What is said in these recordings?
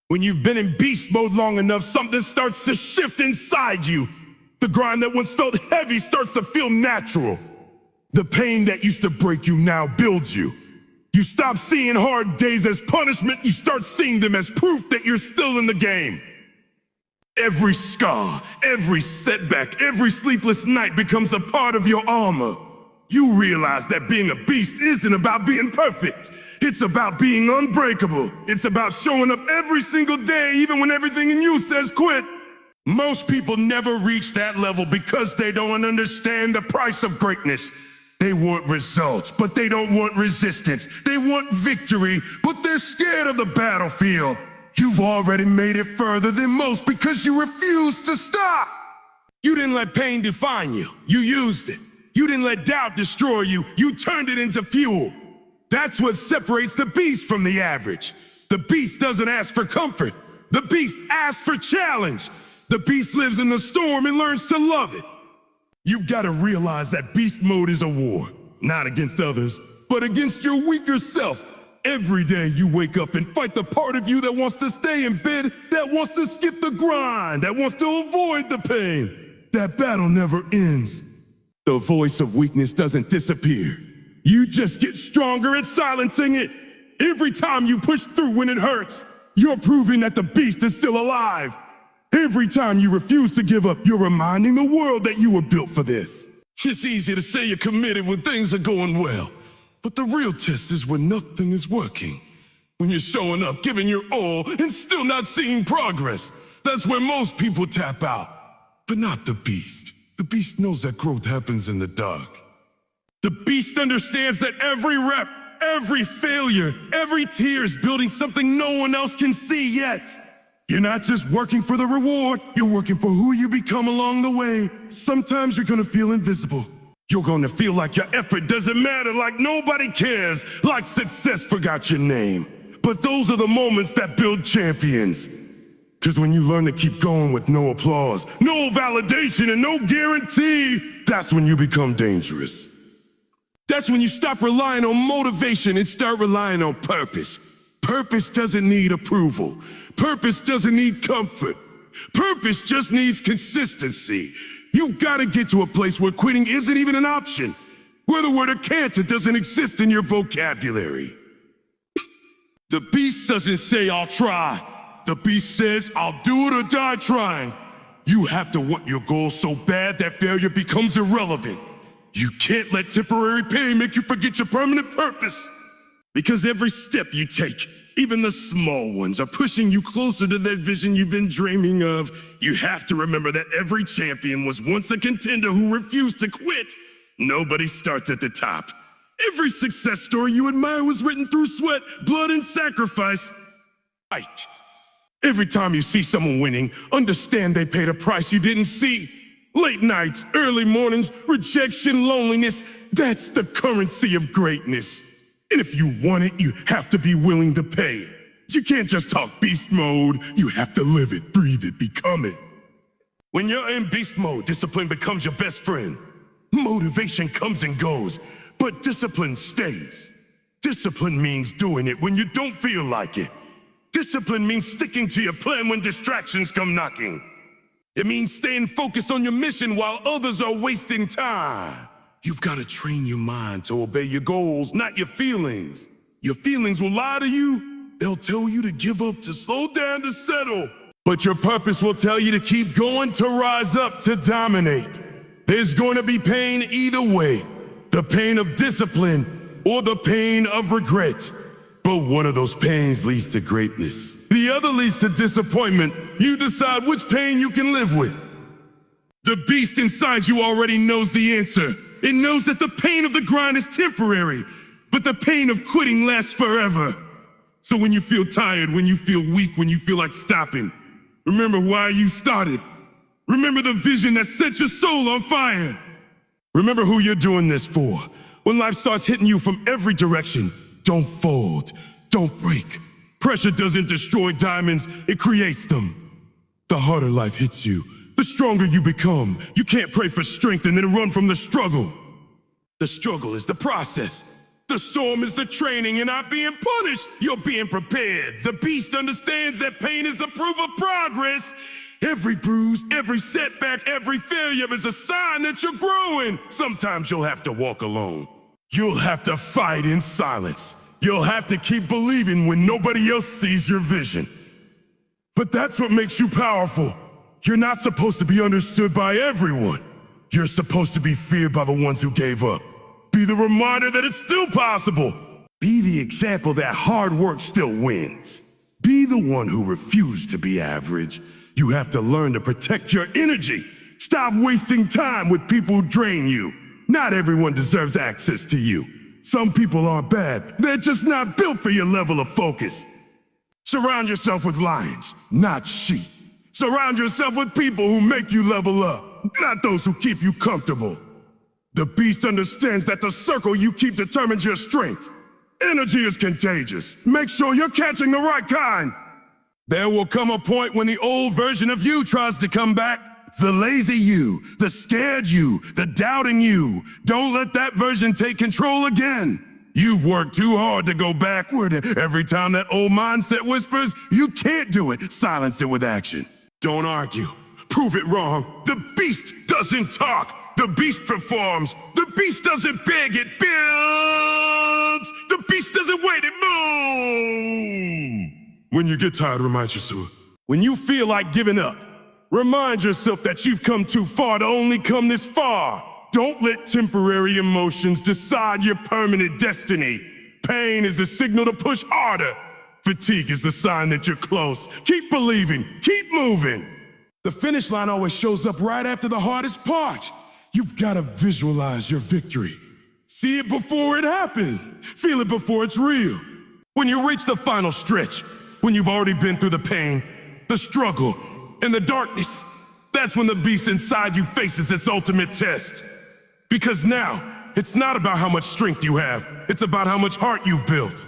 When you've been in beast mode long enough, something starts to shift inside you. The grind that once felt heavy starts to feel natural. The pain that used to break you now builds you. You stop seeing hard days as punishment, you start seeing them as proof that you're still in the game. Every scar, every setback, every sleepless night becomes a part of your armor. You realize that being a beast isn't about being perfect. It's about being unbreakable. It's about showing up every single day, even when everything in you says quit. Most people never reach that level because they don't understand the price of greatness. They want results, but they don't want resistance. They want victory, but they're scared of the battlefield. You've already made it further than most because you refuse to stop. You didn't let pain define you. You used it. You didn't let doubt destroy you. You turned it into fuel. That's what separates the beast from the average. The beast doesn't ask for comfort. The beast asks for challenge. The beast lives in the storm and learns to love it. You've got to realize that beast mode is a war, not against others, but against your weaker self. Every day you wake up and fight the part of you that wants to stay in bed, that wants to skip the grind, that wants to avoid the pain. That battle never ends. The voice of weakness doesn't disappear. You just get stronger at silencing it. Every time you push through when it hurts, you're proving that the beast is still alive. Every time you refuse to give up, you're reminding the world that you were built for this. It's easy to say you're committed when things are going well, but the real test is when nothing is working. When you're showing up, giving your all, and still not seeing progress. That's where most people tap out, but not the beast. The beast knows that growth happens in the dark. The beast understands that every rep, every failure, every tear is building something no one else can see yet. You're not just working for the reward, you're working for who you become along the way. Sometimes you're gonna feel invisible. You're gonna feel like your effort doesn't matter, like nobody cares, like success forgot your name. But those are the moments that build champions. Because when you learn to keep going with no applause, no validation, and no guarantee, that's when you become dangerous. That's when you stop relying on motivation and start relying on purpose. Purpose doesn't need approval. Purpose doesn't need comfort. Purpose just needs consistency. You've got to get to a place where quitting isn't even an option, where the word cancer doesn't exist in your vocabulary. The beast doesn't say, I'll try. The beast says, I'll do it or die trying. You have to want your goal so bad that failure becomes irrelevant. You can't let temporary pain make you forget your permanent purpose. Because every step you take, even the small ones, are pushing you closer to that vision you've been dreaming of. You have to remember that every champion was once a contender who refused to quit. Nobody starts at the top. Every success story you admire was written through sweat, blood, and sacrifice. Fight. Every time you see someone winning, understand they paid a price you didn't see. Late nights, early mornings, rejection, loneliness, that's the currency of greatness. And if you want it, you have to be willing to pay. You can't just talk beast mode, you have to live it, breathe it, become it. When you're in beast mode, discipline becomes your best friend. Motivation comes and goes, but discipline stays. Discipline means doing it when you don't feel like it. Discipline means sticking to your plan when distractions come knocking. It means staying focused on your mission while others are wasting time. You've got to train your mind to obey your goals, not your feelings. Your feelings will lie to you. They'll tell you to give up, to slow down, to settle. But your purpose will tell you to keep going, to rise up, to dominate. There's going to be pain either way. The pain of discipline or the pain of regret. But one of those pains leads to greatness. The other leads to disappointment. You decide which pain you can live with. The beast inside you already knows the answer. It knows that the pain of the grind is temporary, but the pain of quitting lasts forever. So when you feel tired, when you feel weak, when you feel like stopping, remember why you started. Remember the vision that set your soul on fire. Remember who you're doing this for. When life starts hitting you from every direction, don't fold, don't break. Pressure doesn't destroy diamonds, it creates them. The harder life hits you, the stronger you become. You can't pray for strength and then run from the struggle. The struggle is the process. The storm is the training. You're not being punished, you're being prepared. The beast understands that pain is the proof of progress. Every bruise, every setback, every failure is a sign that you're growing. Sometimes you'll have to walk alone. You'll have to fight in silence. You'll have to keep believing when nobody else sees your vision. But that's what makes you powerful. You're not supposed to be understood by everyone. You're supposed to be feared by the ones who gave up. Be the reminder that it's still possible. Be the example that hard work still wins. Be the one who refused to be average. You have to learn to protect your energy. Stop wasting time with people who drain you. Not everyone deserves access to you. Some people aren't bad. They're just not built for your level of focus. Surround yourself with lions, not sheep. Surround yourself with people who make you level up, not those who keep you comfortable. The beast understands that the circle you keep determines your strength. Energy is contagious. Make sure you're catching the right kind. There will come a point when the old version of you tries to come back. The lazy you, the scared you, the doubting you. Don't let that version take control again. You've worked too hard to go backward, and every time that old mindset whispers, you can't do it, silence it with action. Don't argue. Prove it wrong. The beast doesn't talk. The beast performs. The beast doesn't beg, it builds. The beast doesn't wait, it moves. When you get tired, remind yourself. When you feel like giving up, remind yourself that you've come too far to only come this far. Don't let temporary emotions decide your permanent destiny. Pain is the signal to push harder. Fatigue is the sign that you're close. Keep believing, keep moving. The finish line always shows up right after the hardest part. You've got to visualize your victory. See it before it happens. Feel it before it's real. When you reach the final stretch, when you've already been through the pain, the struggle, and the darkness, that's when the beast inside you faces its ultimate test. Because now, it's not about how much strength you have, it's about how much heart you've built.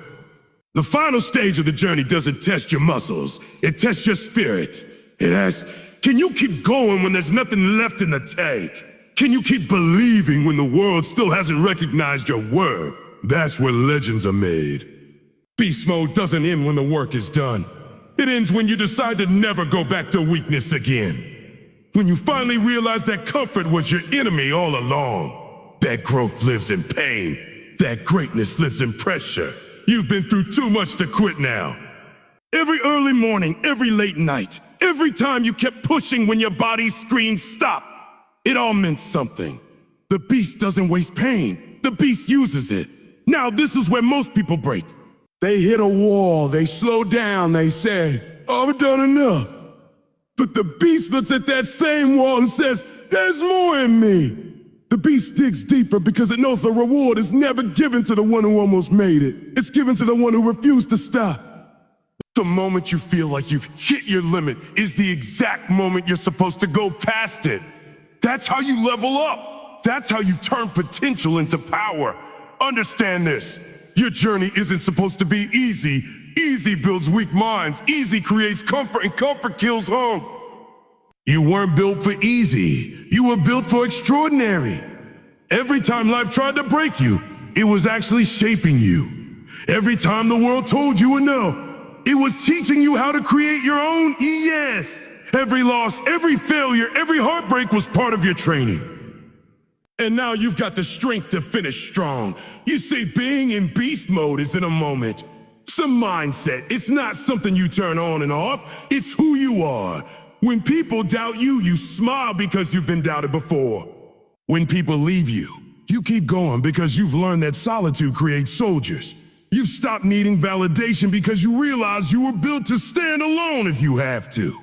The final stage of the journey doesn't test your muscles, it tests your spirit. It asks, can you keep going when there's nothing left in the tank? Can you keep believing when the world still hasn't recognized your worth? That's where legends are made. Beast mode doesn't end when the work is done. It ends when you decide to never go back to weakness again. When you finally realize that comfort was your enemy all along. That growth lives in pain. That greatness lives in pressure. You've been through too much to quit now. Every early morning, every late night, every time you kept pushing when your body screamed stop, it all meant something. The beast doesn't waste pain. The beast uses it. Now this is where most people break. They hit a wall, they slow down, they say, oh, I've done enough. But the beast looks at that same wall and says, there's more in me. The beast digs deeper because it knows the reward is never given to the one who almost made it. It's given to the one who refused to stop. The moment you feel like you've hit your limit is the exact moment you're supposed to go past it. That's how you level up. That's how you turn potential into power. Understand this. Your journey isn't supposed to be easy. Easy builds weak minds. Easy creates comfort, and comfort kills hope. You weren't built for easy. You were built for extraordinary. Every time life tried to break you, it was actually shaping you. Every time the world told you a no, it was teaching you how to create your own yes. Every loss, every failure, every heartbreak was part of your training. And now you've got the strength to finish strong. You see, being in beast mode isn't a moment. It's a mindset. It's not something you turn on and off. It's who you are. When people doubt you, you smile because you've been doubted before. When people leave you, you keep going because you've learned that solitude creates soldiers. You've stopped needing validation because you realize you were built to stand alone if you have to.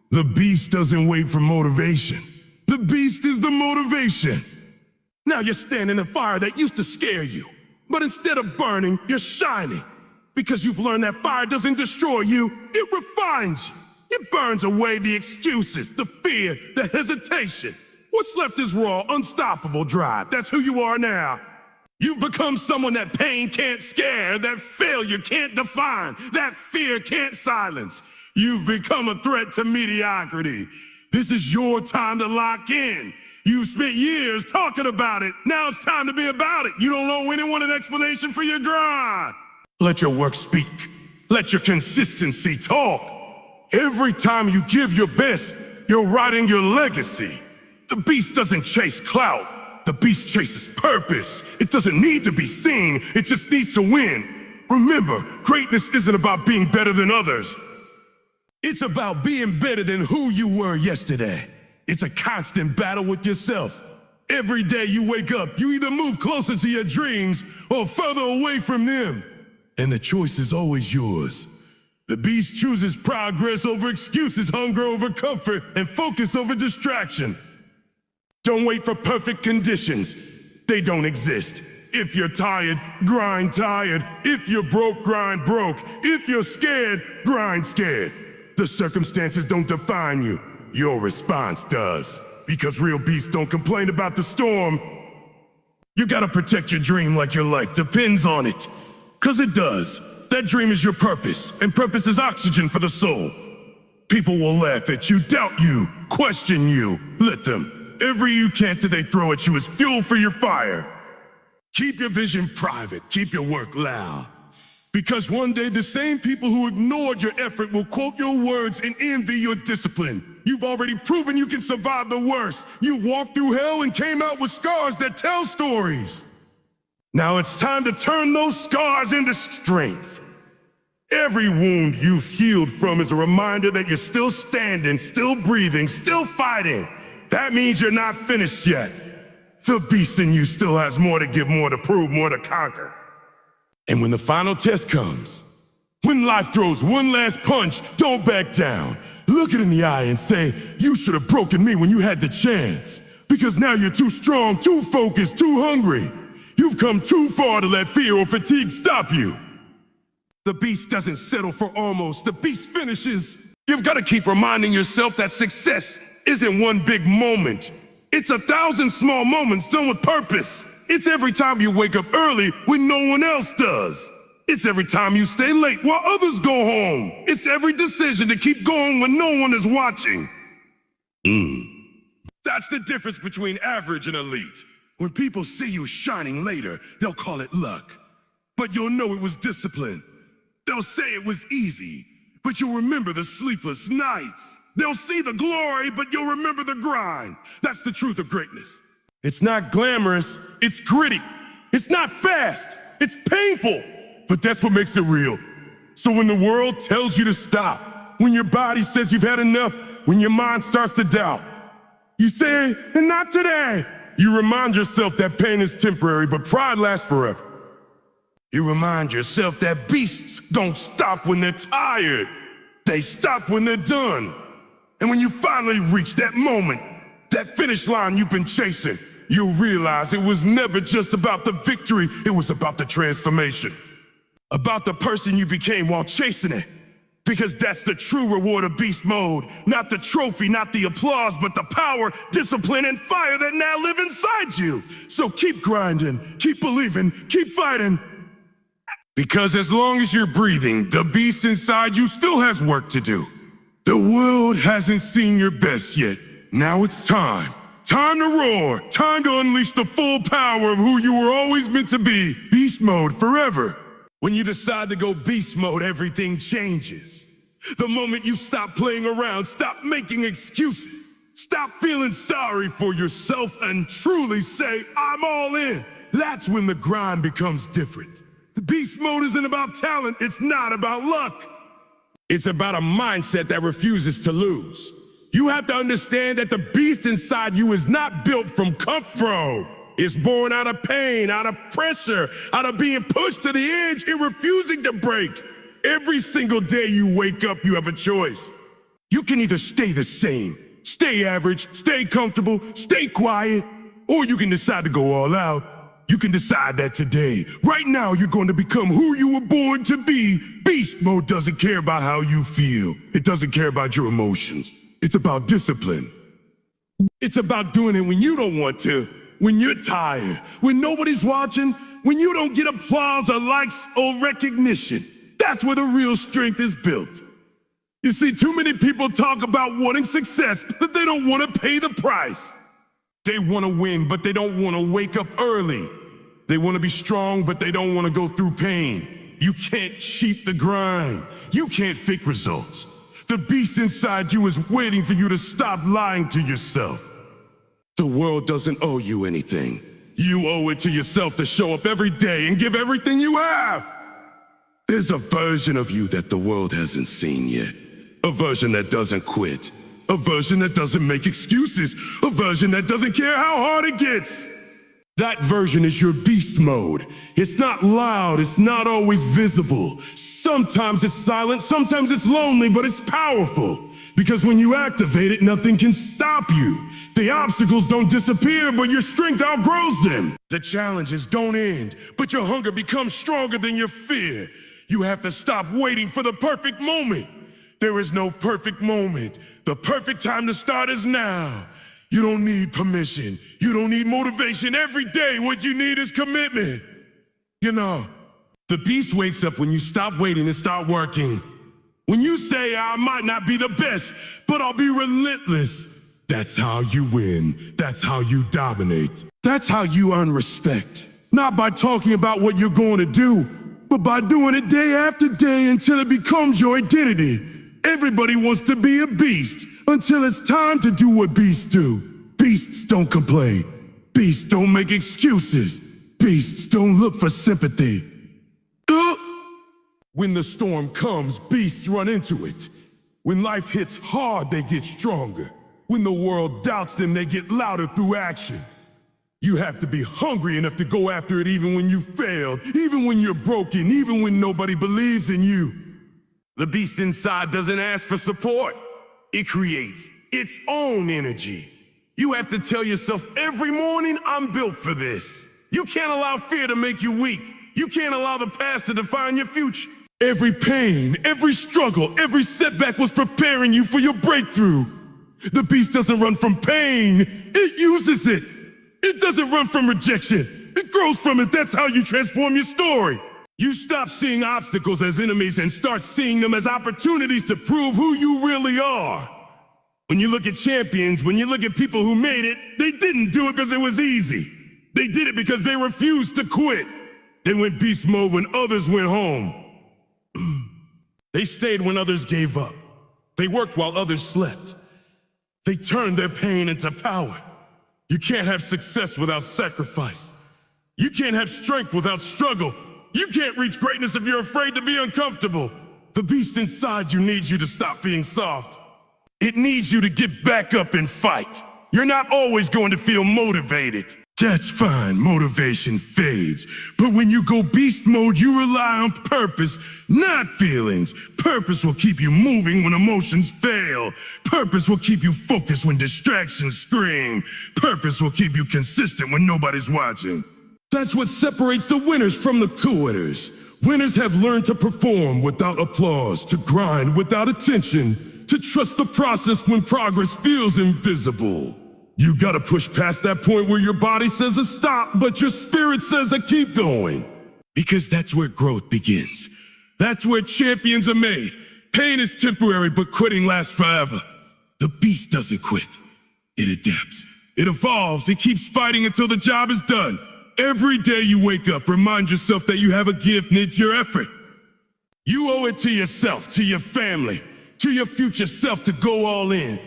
The beast doesn't wait for motivation. The beast is the motivation. Now you're standing in a fire that used to scare you, but instead of burning, you're shining. Because you've learned that fire doesn't destroy you, it refines you. It burns away the excuses, the fear, the hesitation. What's left is raw, unstoppable drive. That's who you are now. You've become someone that pain can't scare, that failure can't define, that fear can't silence. You've become a threat to mediocrity. This is your time to lock in. You've spent years talking about it. Now it's time to be about it. You don't owe anyone an explanation for your grind. Let your work speak. Let your consistency talk. Every time you give your best, you're writing your legacy. The beast doesn't chase clout. The beast chases purpose. It doesn't need to be seen. It just needs to win. Remember, greatness isn't about being better than others. It's about being better than who you were yesterday. It's a constant battle with yourself. Every day you wake up, you either move closer to your dreams or further away from them. And the choice is always yours. The beast chooses progress over excuses, hunger over comfort, and focus over distraction. Don't wait for perfect conditions. They don't exist. If you're tired, grind tired. If you're broke, grind broke. If you're scared, grind scared. The circumstances don't define you. Your response does. Because real beasts don't complain about the storm. You gotta protect your dream like your life depends on it. 'Cause it does. That dream is your purpose, and purpose is oxygen for the soul. People will laugh at you, doubt you, question you. Let them. Every you can't that they throw at you is fuel for your fire. Keep your vision private, keep your work loud. Because one day the same people who ignored your effort will quote your words and envy your discipline. You've already proven you can survive the worst. You walked through hell and came out with scars that tell stories. Now it's time to turn those scars into strength. Every wound you've healed from is a reminder that you're still standing, still breathing, still fighting. That means you're not finished yet. The beast in you still has more to give, more to prove, more to conquer. And when the final test comes, when life throws one last punch, don't back down. Look it in the eye and say, you should have broken me when you had the chance. Because now you're too strong, too focused, too hungry. You've come too far to let fear or fatigue stop you. The beast doesn't settle for almost, the beast finishes. You've got to keep reminding yourself that success isn't one big moment. It's 1,000 small moments done with purpose. It's every time you wake up early when no one else does. It's every time you stay late while others go home. It's every decision to keep going when no one is watching. That's the difference between average and elite. When people see you shining later, they'll call it luck. But you'll know it was discipline. They'll say it was easy, but you'll remember the sleepless nights. They'll see the glory, but you'll remember the grind. That's the truth of greatness. It's not glamorous, it's gritty. It's not fast, it's painful. But that's what makes it real. So when the world tells you to stop, when your body says you've had enough, when your mind starts to doubt, you say, and not today. You remind yourself that pain is temporary, but pride lasts forever. You remind yourself that beasts don't stop when they're tired. They stop when they're done. And when you finally reach that moment, that finish line you've been chasing, you'll realize it was never just about the victory, it was about the transformation. About the person you became while chasing it. Because that's the true reward of beast mode. Not the trophy, not the applause, but the power, discipline, and fire that now live inside you. So keep grinding, keep believing, keep fighting. Because as long as you're breathing, the beast inside you still has work to do. The world hasn't seen your best yet. Now it's time. Time to roar. Time to unleash the full power of who you were always meant to be. Beast mode forever. When you decide to go beast mode, everything changes. The moment you stop playing around, stop making excuses, stop feeling sorry for yourself and truly say, I'm all in. That's when the grind becomes different. Beast mode isn't about talent, it's not about luck. It's about a mindset that refuses to lose. You have to understand that the beast inside you is not built from comfort. It's born out of pain, out of pressure, out of being pushed to the edge and refusing to break. Every single day you wake up, you have a choice. You can either stay the same, stay average, stay comfortable, stay quiet, or you can decide to go all out. You can decide that today. Right now, you're going to become who you were born to be. Beast mode doesn't care about how you feel. It doesn't care about your emotions. It's about discipline. It's about doing it when you don't want to. When you're tired, when nobody's watching, when you don't get applause or likes or recognition. That's where the real strength is built. You see, too many people talk about wanting success, but they don't want to pay the price. They want to win, but they don't want to wake up early. They want to be strong, but they don't want to go through pain. You can't cheat the grind. You can't fake results. The beast inside you is waiting for you to stop lying to yourself. The world doesn't owe you anything. You owe it to yourself to show up every day and give everything you have. There's a version of you that the world hasn't seen yet. A version that doesn't quit. A version that doesn't make excuses. A version that doesn't care how hard it gets. That version is your beast mode. It's not loud, it's not always visible. Sometimes it's silent, sometimes it's lonely, but it's powerful. Because when you activate it, nothing can stop you. The obstacles don't disappear, but your strength outgrows them. The challenges don't end, but your hunger becomes stronger than your fear. You have to stop waiting for the perfect moment. There is no perfect moment. The perfect time to start is now. You don't need permission. You don't need motivation. Every day, what you need is commitment. You know, the beast wakes up when you stop waiting and start working. When you say, I might not be the best, but I'll be relentless. That's how you win. That's how you dominate. That's how you earn respect. Not by talking about what you're going to do, but by doing it day after day until it becomes your identity. Everybody wants to be a beast until it's time to do what beasts do. Beasts don't complain. Beasts don't make excuses. Beasts don't look for sympathy. When the storm comes, beasts run into it. When life hits hard, they get stronger. When the world doubts them, they get louder through action. You have to be hungry enough to go after it even when you failed, even when you're broken, even when nobody believes in you. The beast inside doesn't ask for support. It creates its own energy. You have to tell yourself every morning, I'm built for this. You can't allow fear to make you weak. You can't allow the past to define your future. Every pain, every struggle, every setback was preparing you for your breakthrough. The beast doesn't run from pain, it uses it. It doesn't run from rejection, it grows from it. That's how you transform your story. You stop seeing obstacles as enemies and start seeing them as opportunities to prove who you really are. When you look at champions, when you look at people who made it, they didn't do it because it was easy. They did it because they refused to quit. They went beast mode when others went home. They stayed when others gave up. They worked while others slept. They turned their pain into power. You can't have success without sacrifice. You can't have strength without struggle. You can't reach greatness if you're afraid to be uncomfortable. The beast inside you needs you to stop being soft. It needs you to get back up and fight. You're not always going to feel motivated. That's fine, motivation fades. But when you go beast mode, you rely on purpose, not feelings. Purpose will keep you moving when emotions fail. Purpose will keep you focused when distractions scream. Purpose will keep you consistent when nobody's watching. That's what separates the winners from the quitters. Winners have learned to perform without applause, to grind without attention, to trust the process when progress feels invisible. You gotta push past that point where your body says a stop, but your spirit says a keep going. Because that's where growth begins. That's where champions are made. Pain is temporary, but quitting lasts forever. The beast doesn't quit. It adapts. It evolves. It keeps fighting until the job is done. Every day you wake up, remind yourself that you have a gift and it's your effort. You owe it to yourself, to your family, to your future self to go all in.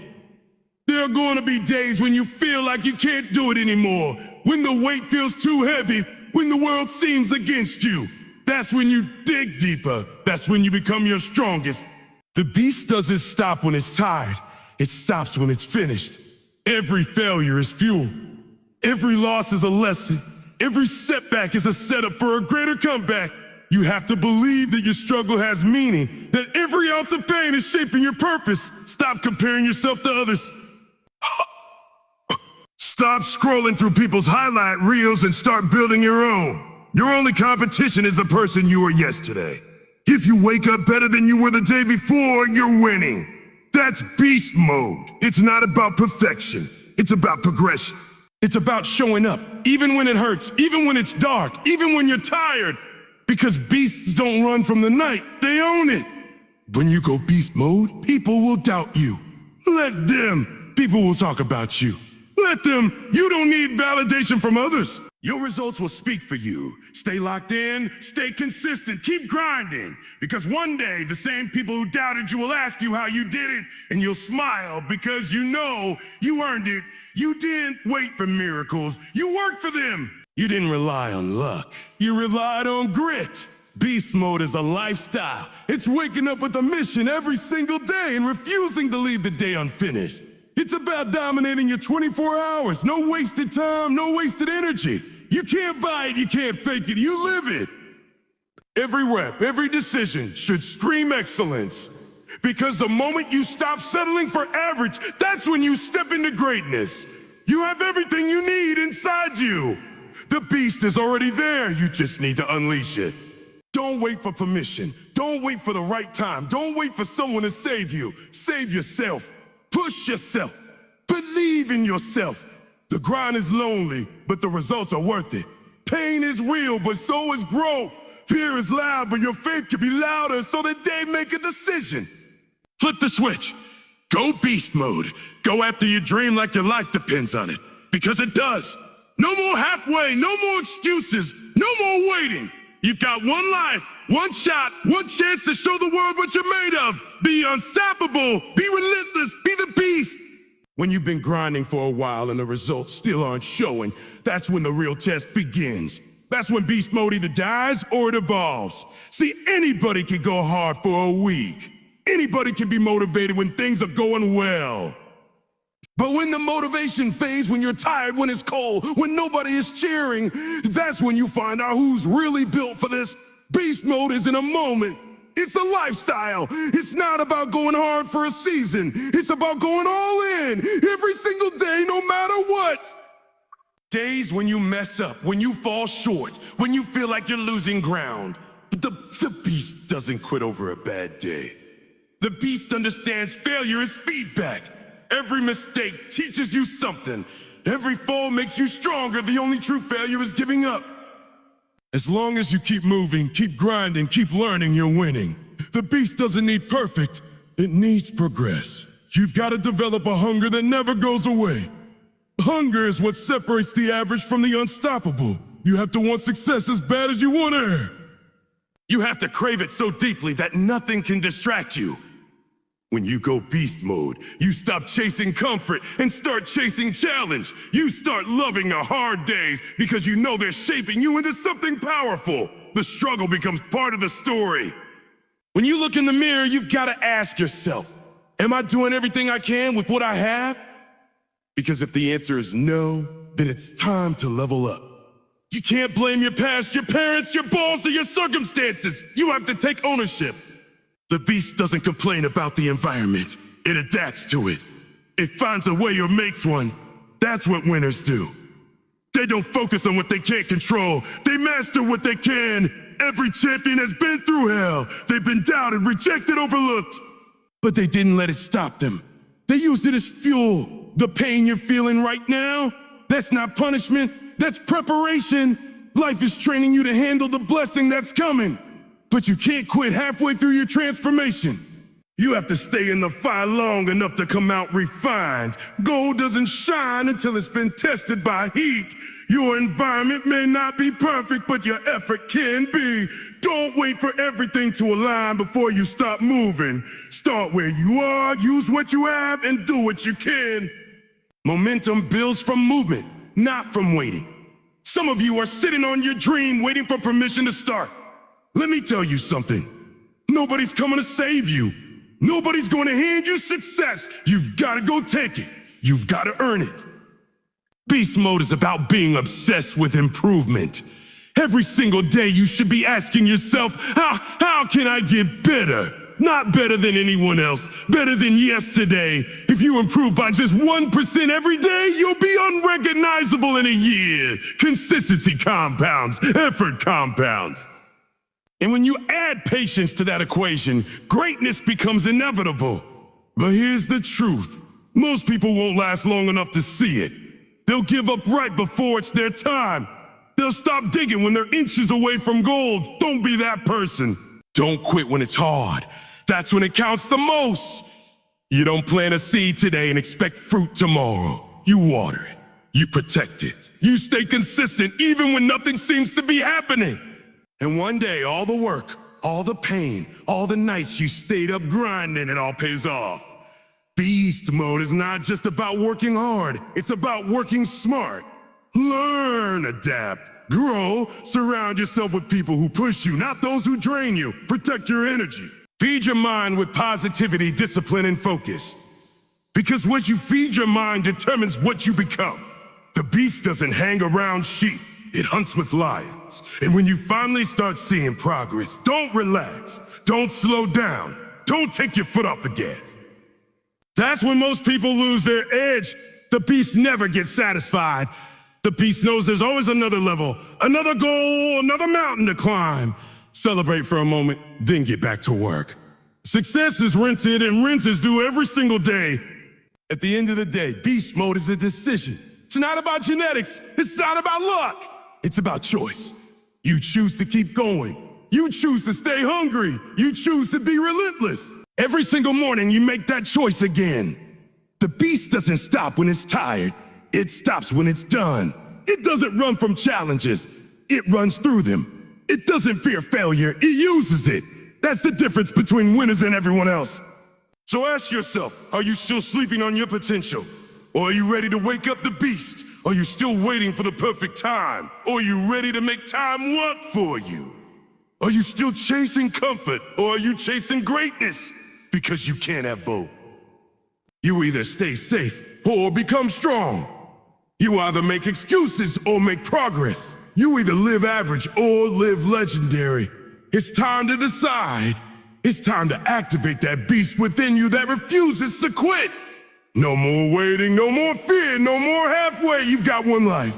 There are going to be days when you feel like you can't do it anymore, when the weight feels too heavy, when the world seems against you. That's when you dig deeper. That's when you become your strongest. The beast doesn't stop when it's tired. It stops when it's finished. Every failure is fuel. Every loss is a lesson. Every setback is a setup for a greater comeback. You have to believe that your struggle has meaning, that every ounce of pain is shaping your purpose. Stop comparing yourself to others. Stop scrolling through people's highlight reels and start building your own. Your only competition is the person you were yesterday. If you wake up better than you were the day before, you're winning. That's beast mode. It's not about perfection. It's about progression. It's about showing up, even when it hurts, even when it's dark, even when you're tired. Because beasts don't run from the night, they own it. When you go beast mode, people will doubt you. Let them. People will talk about you. Let them. You don't need validation from others. Your results will speak for you. Stay locked in, stay consistent, keep grinding. Because one day, the same people who doubted you will ask you how you did it, and you'll smile because you know you earned it. You didn't wait for miracles, you worked for them. You didn't rely on luck, you relied on grit. Beast mode is a lifestyle. It's waking up with a mission every single day and refusing to leave the day unfinished. It's about dominating your 24 hours. No wasted time, no wasted energy. You can't buy it, you can't fake it, you live it. Every rep, every decision should scream excellence. Because the moment you stop settling for average, that's when you step into greatness. You have everything you need inside you. The beast is already there, you just need to unleash it. Don't wait for permission. Don't wait for the right time. Don't wait for someone to save you. Save yourself. Push yourself. Believe in yourself. The grind is lonely, but the results are worth it. Pain is real, but so is growth. Fear is loud, but your faith can be louder, so that they make a decision. Flip the switch. Go beast mode. Go after your dream like your life depends on it. Because it does. No more halfway, no more excuses, no more waiting. You've got one life, one shot, one chance to show the world what you're made of. Be unstoppable, be relentless, be the beast. When you've been grinding for a while and the results still aren't showing, that's when the real test begins. That's when beast mode either dies or it evolves. See, anybody can go hard for a week. Anybody can be motivated when things are going well. But when the motivation fades, when you're tired, when it's cold, when nobody is cheering, that's when you find out who's really built for this. Beast mode isn't a moment. It's a lifestyle. It's not about going hard for a season. It's about going all in every single day, no matter what. Days when you mess up, when you fall short, when you feel like you're losing ground. But the beast doesn't quit over a bad day. The beast understands failure is feedback. Every mistake teaches you something. Every fall makes you stronger. The only true failure is giving up. As long as you keep moving, keep grinding, keep learning, you're winning. The beast doesn't need perfect, it needs progress. You've got to develop a hunger that never goes away. Hunger is what separates the average from the unstoppable. You have to want success as bad as you want air. You have to crave it so deeply that nothing can distract you. When you go beast mode, you stop chasing comfort and start chasing challenge. You start loving the hard days because you know they're shaping you into something powerful. The struggle becomes part of the story. When you look in the mirror, you've got to ask yourself, am I doing everything I can with what I have? Because if the answer is no, then it's time to level up. You can't blame your past, your parents, your boss, or your circumstances. You have to take ownership. The beast doesn't complain about the environment. It adapts to it. It finds a way or makes one. That's what winners do. They don't focus on what they can't control. They master what they can. Every champion has been through hell. They've been doubted, rejected, overlooked. But they didn't let it stop them. They used it as fuel. The pain you're feeling right now, that's not punishment, that's preparation. Life is training you to handle the blessing that's coming. But you can't quit halfway through your transformation. You have to stay in the fire long enough to come out refined. Gold doesn't shine until it's been tested by heat. Your environment may not be perfect, but your effort can be. Don't wait for everything to align before you start moving. Start where you are, use what you have, and do what you can. Momentum builds from movement, not from waiting. Some of you are sitting on your dream waiting for permission to start. Let me tell you something. Nobody's coming to save you. Nobody's going to hand you success. You've got to go take it. You've got to earn it. Beast mode is about being obsessed with improvement. Every single day you should be asking yourself, how can I get better? Not better than anyone else, better than yesterday. If you improve by just 1% every day, you'll be unrecognizable in a year. Consistency compounds, effort compounds. And when you add patience to that equation, greatness becomes inevitable. But here's the truth. Most people won't last long enough to see it. They'll give up right before it's their time. They'll stop digging when they're inches away from gold. Don't be that person. Don't quit when it's hard. That's when it counts the most. You don't plant a seed today and expect fruit tomorrow. You water it. You protect it. You stay consistent even when nothing seems to be happening. And one day, all the work, all the pain, all the nights you stayed up grinding, it all pays off. Beast mode is not just about working hard. It's about working smart. Learn, adapt, grow, surround yourself with people who push you, not those who drain you. Protect your energy. Feed your mind with positivity, discipline, and focus. Because what you feed your mind determines what you become. The beast doesn't hang around sheep. It hunts with lions. And when you finally start seeing progress, don't relax. Don't slow down. Don't take your foot off the gas. That's when most people lose their edge. The beast never gets satisfied. The beast knows there's always another level, another goal, another mountain to climb. Celebrate for a moment, then get back to work. Success is rented and rent is due every single day. At the end of the day, beast mode is a decision. It's not about genetics. It's not about luck. It's about choice. You choose to keep going. You choose to stay hungry. You choose to be relentless. Every single morning, you make that choice again. The beast doesn't stop when it's tired. It stops when it's done. It doesn't run from challenges. It runs through them. It doesn't fear failure. It uses it. That's the difference between winners and everyone else. So ask yourself, are you still sleeping on your potential? Or are you ready to wake up the beast? Are you still waiting for the perfect time? Or are you ready to make time work for you? Are you still chasing comfort? Or are you chasing greatness? Because you can't have both. You either stay safe or become strong. You either make excuses or make progress. You either live average or live legendary. It's time to decide. It's time to activate that beast within you that refuses to quit. No more waiting, no more fear, no more halfway. You've got one life.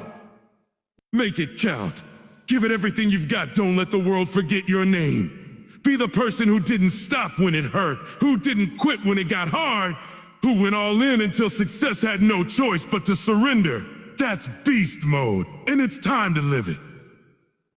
Make it count. Give it everything you've got. Don't let the world forget your name. Be the person who didn't stop when it hurt, who didn't quit when it got hard, who went all in until success had no choice but to surrender. That's beast mode, and it's time to live it.